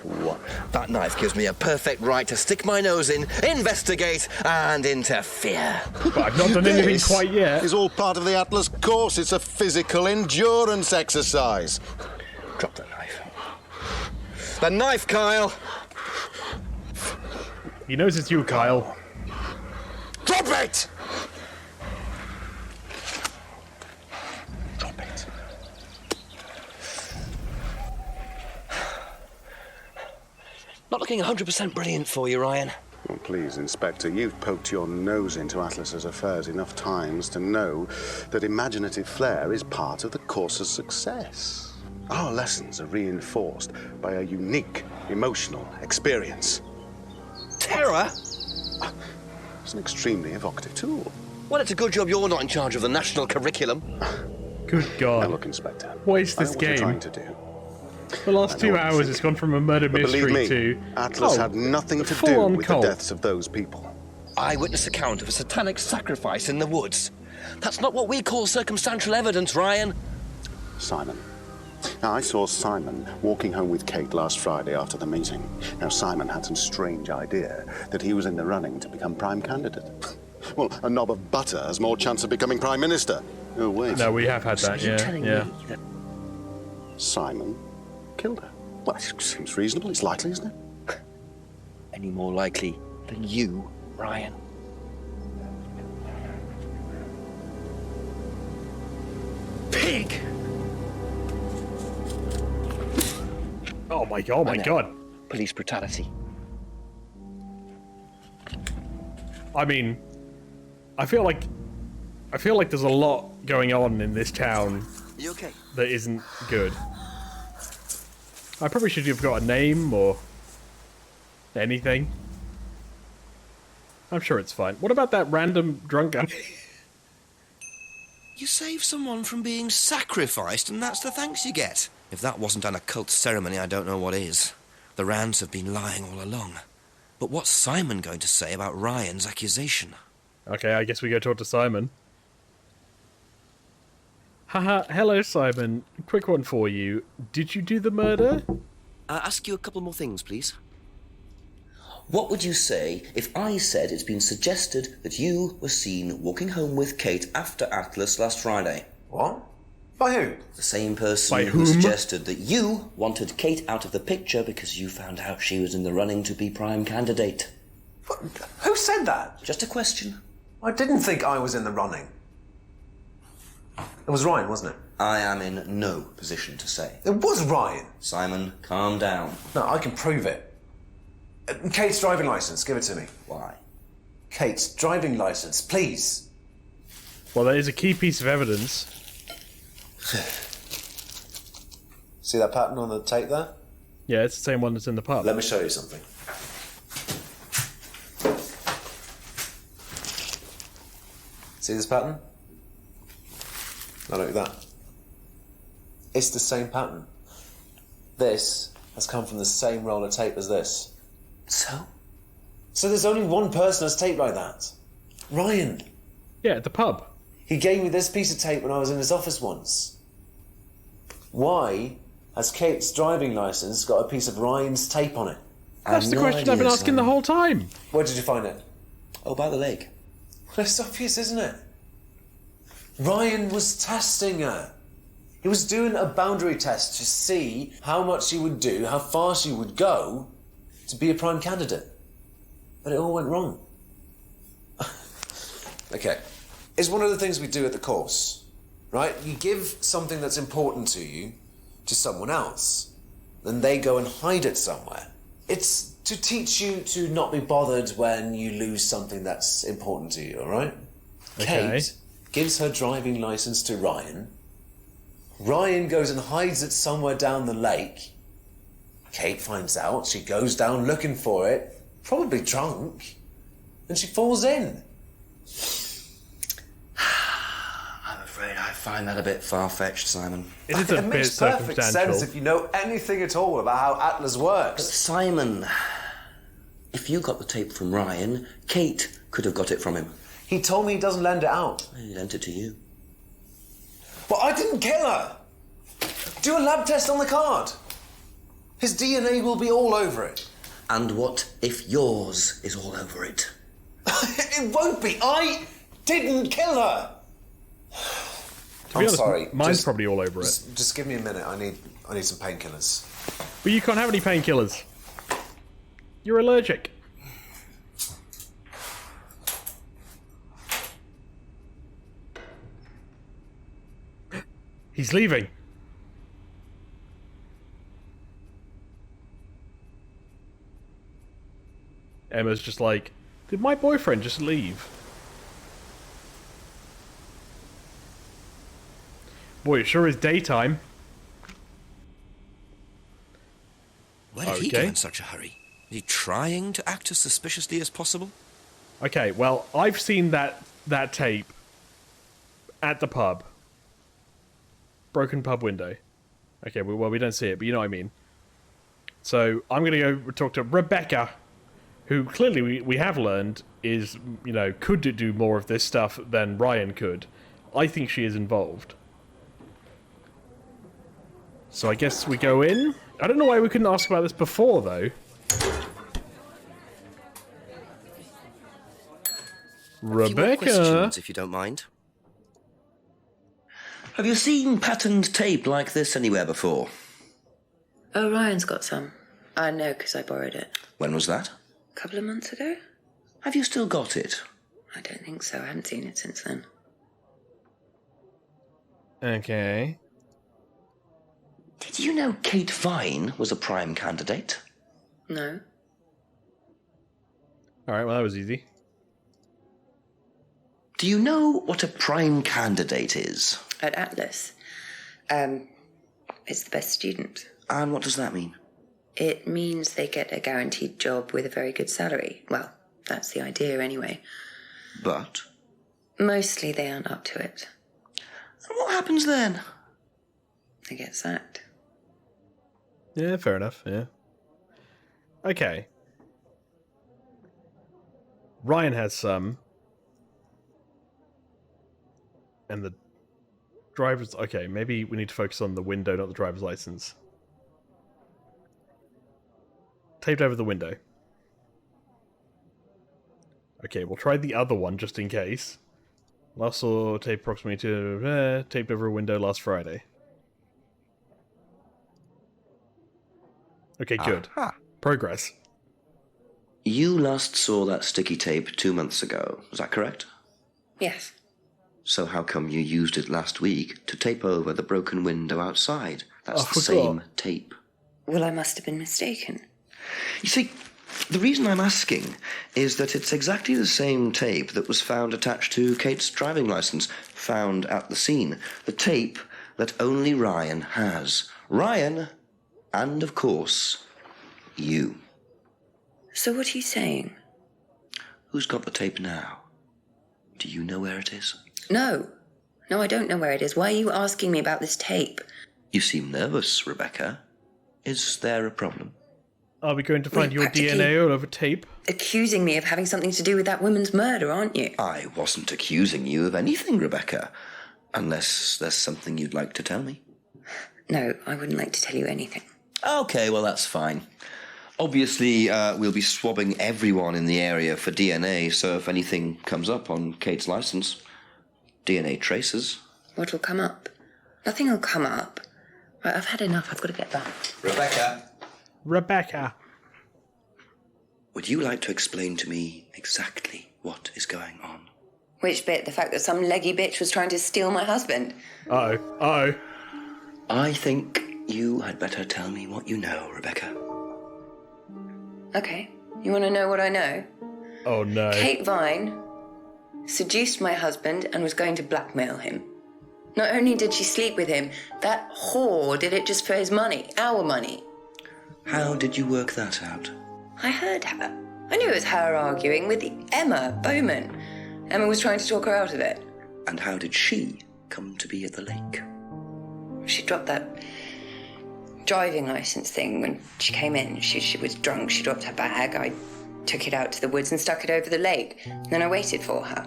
What? That knife gives me a perfect right to stick my nose in, investigate, and interfere. But I've not done anything quite yet. It's all part of the Atlas course. It's a physical endurance exercise. Drop the knife. The knife, Kyle! He knows it's you, Kyle. Drop it! Drop it. Not looking 100% brilliant for you, Ryan. Well, please, Inspector, you've poked your nose into Atlas's affairs enough times to know that imaginative flair is part of the course's success. Our lessons are reinforced by a unique emotional experience. Terror? It's an extremely evocative tool. Well, it's a good job you're not in charge of the national curriculum. Good God. Now look, Inspector. What is this I know what game? you're trying to do. The last 2 hours, it's gone from a murder But mystery believe me, to... Atlas had nothing to do full-on with cult. the deaths of those people. Eyewitness account of a satanic sacrifice in the woods. That's not what we call circumstantial evidence, Ryan. Simon. Now, I saw Simon walking home with Kate last Friday after the meeting. Now, Simon had some strange idea that he was in the running to become prime candidate. Well, a knob of butter has more chance of becoming prime minister. Oh, wait. No, we have had that, So you're telling yeah. me that Simon killed her. Well, it seems reasonable. It's likely, isn't it? any more likely than you, Ryan? Pig! Oh my God. Police brutality. I mean, I feel like there's a lot going on in this town You okay? that isn't good. I probably should have got a name or anything. I'm sure it's fine. What about that random drunk guy? You save someone from being sacrificed, and that's the thanks you get. If that wasn't an occult ceremony, I don't know what is. The Rands have been lying all along. But what's Simon going to say about Ryan's accusation? Okay, I guess we go talk to Simon. Haha, hello Simon. Quick one for you. Did you do the murder? Ask you a couple more things, please. What would you say if I said it's been suggested that you were seen walking home with Kate after Atlas last Friday? What? By who? The same person By who whom? suggested that you wanted Kate out of the picture because you found out she was in the running to be prime candidate. What? Who said that? Just a question. I didn't think I was in the running. It was Ryan, wasn't it? I am in no position to say. It was Ryan. Simon, calm down. No, I can prove it. Kate's driving licence, give it to me. Why? Kate's driving licence, please. Well, that is a key piece of evidence. See that pattern on the tape there? Yeah, it's the same one that's in the pub. Let me show you something. See this pattern? Now look at that. It's the same pattern. This has come from the same roll of tape as this. So? So there's only one person that's taped like that. Ryan. Yeah, at the pub. He gave me this piece of tape when I was in his office once. Why has Kate's driving licence got a piece of Ryan's tape on it? That's the question I've been asking the whole time. Where did you find it? Oh, by the lake. Well, it's obvious, isn't it? Ryan was testing her. He was doing a boundary test to see how much she would do, how far she would go to be a prime candidate. But it all went wrong. Okay. It's one of the things we do at the course, right? You give something that's important to you to someone else. then they go and hide it somewhere. It's to teach you to not be bothered when you lose something that's important to you, all right? Okay. Kate gives her driving license to Ryan. Ryan goes and hides it somewhere down the lake. Kate finds out, she goes down looking for it, probably drunk, and she falls in. I'm afraid I find that a bit far-fetched, Simon. It is a It bit makes perfect circumstantial. sense if you know anything at all about how Atlas works. Simon, if you got the tape from Ryan, Kate could have got it from him. He told me he doesn't lend it out. He lent it to you. But I didn't kill her! Do a lab test on the card. His DNA will be all over it. And what if yours is all over it? It won't be. I didn't kill her! To be honest, sorry. mine's probably all over it. Just give me a minute. I need some painkillers. But you can't have any painkillers. You're allergic. He's leaving. Emma's just like, did my boyfriend just leave? Boy, it sure is daytime. Where did he go in such a hurry? Is he trying to act as suspiciously as possible? Okay, well, I've seen that tape at the pub. Broken pub window. Okay, well, we don't see it, but you know what I mean. So, I'm going to go talk to Rebecca, who clearly we have learned is, you know, could do more of this stuff than Ryan could. I think she is involved. So I guess we go in. I don't know why we couldn't ask about this before, though. A few more questions, if you don't mind. Have you seen patterned tape like this anywhere before? Oh, Ryan's got some. I know, because I borrowed it. When was that? A couple of months ago? Have you still got it? I don't think so. I haven't seen it since then. Okay. Did you know Kate Vine was a prime candidate? No. Alright, well, that was easy. Do you know what a prime candidate is? At Atlas. It's the best student. And what does that mean? It means they get a guaranteed job with a very good salary. Well, that's the idea anyway. But? Mostly they aren't up to it. And what happens then? They get sacked. Yeah, fair enough, yeah. Okay. Ryan has some. And the driver's... Okay, maybe we need to focus on the window, not the driver's license. Taped over the window. Okay, we'll try the other one just in case. Last saw tape approximately to... taped over a window last Friday. Okay, good. Progress. You last saw that sticky tape 2 months ago, is that correct? Yes. So how come you used it last week to tape over the broken window outside? That's the forgot. same tape. Well, I must have been mistaken. You see, the reason I'm asking is that it's exactly the same tape that was found attached to Kate's driving license, found at the scene. The tape that only Ryan has. Ryan, and of course, you. So what are you saying? Who's got the tape now? Do you know where it is? No. No, I don't know where it is. Why are you asking me about this tape? You seem nervous, Rebecca. Is there a problem? Are we going to find your practically DNA all over tape? Accusing me of having something to do with that woman's murder, aren't you? I wasn't accusing you of anything, Rebecca. Unless there's something you'd like to tell me. No, I wouldn't like to tell you anything. Okay, well, that's fine. Obviously, we'll be swabbing everyone in the area for DNA, so if anything comes up on Kate's license, DNA traces. What'll come up? Nothing will come up. Right, I've had enough. I've got to get back. Rebecca. Would you like to explain to me exactly what is going on? Which bit? The fact that some leggy bitch was trying to steal my husband? Uh-oh. Uh-oh. I think You had better tell me what you know, Rebecca. Okay, you want to know what I know? Oh no. Kate Vine seduced my husband and was going to blackmail him. Not only did she sleep with him, that whore did it just for his money, our money. How did you work that out? I heard her. I knew it was her arguing with Emma Bowman. Emma was trying to talk her out of it. And how did she come to be at the lake? She dropped that driving license thing when she came in. She was drunk, she dropped her bag. I took it out to the woods and stuck it over the lake. Then I waited for her.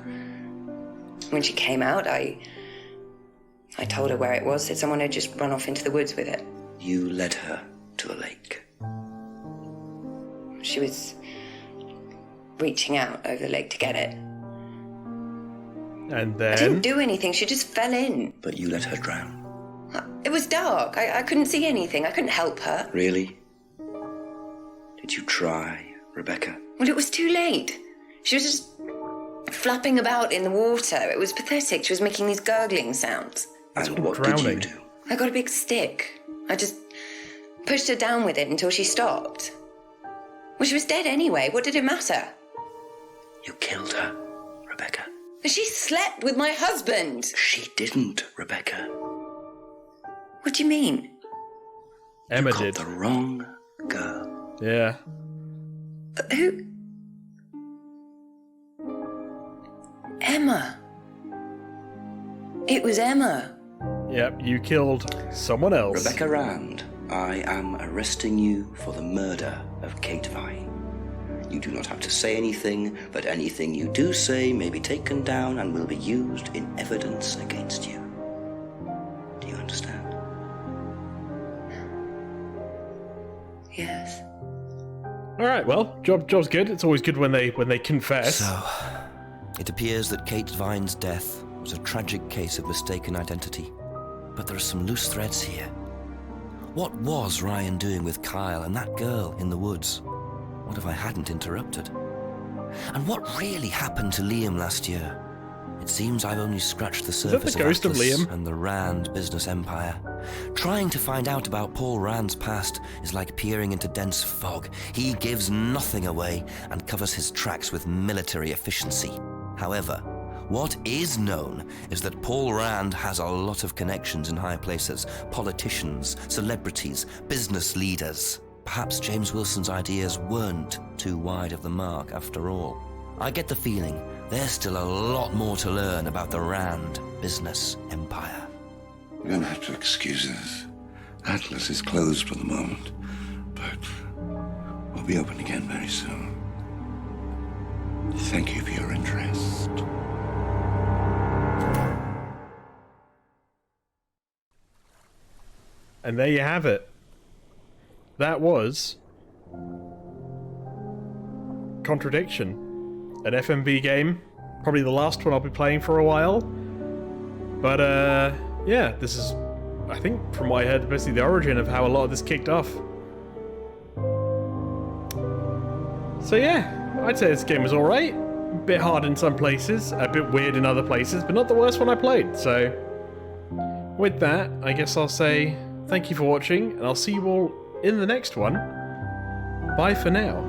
When she came out, I told her where it was, said someone had just run off into the woods with it. You led her to a lake. She was reaching out over the lake to get it. And then... I didn't do anything, she just fell in. But you let her drown. It was dark, I couldn't see anything, I couldn't help her. Really? Did you try, Rebecca? Well, it was too late. She was just flapping about in the water. It was pathetic, she was making these gurgling sounds. And what did you do? I got a big stick. I just pushed her down with it until she stopped. Well, she was dead anyway. What did it matter? You killed her, Rebecca. She slept with my husband. She didn't, Rebecca. What do you mean? Emma you got did. The wrong girl. Yeah. Who? Emma. It was Emma. Yep, you killed someone else. Rebecca Rand, I am arresting you for the murder of Kate Vine. You do not have to say anything, but anything you do say may be taken down and will be used in evidence against you. Do you understand? Yes. All right, well, job's good. It's always good when they confess. So, it appears that Kate Vine's death was a tragic case of mistaken identity. But there are some loose threads here. What was Ryan doing with Kyle and that girl in the woods? What if I hadn't interrupted? And what really happened to Liam last year? It seems I've only scratched the surface the ghost of Atlas Liam? and the Rand business empire. Trying to find out about Paul Rand's past is like peering into dense fog. He gives nothing away and covers his tracks with military efficiency. However, what is known is that Paul Rand has a lot of connections in high places, politicians, celebrities, business leaders. Perhaps James Wilson's ideas weren't too wide of the mark after all. I get the feeling there's still a lot more to learn about the Rand business empire. You're gonna have to excuse us. Atlas is closed for the moment, but we'll be open again very soon. Thank you for your interest. And there you have it. That was Contradiction, an FMV game. Probably the last one I'll be playing for a while. But yeah, this is, I think, from what I heard, basically the origin of how a lot of this kicked off. So yeah, I'd say this game was alright. A bit hard in some places, a bit weird in other places, but not the worst one I played. So with that, I guess I'll say thank you for watching, and I'll see you all in the next one. Bye for now.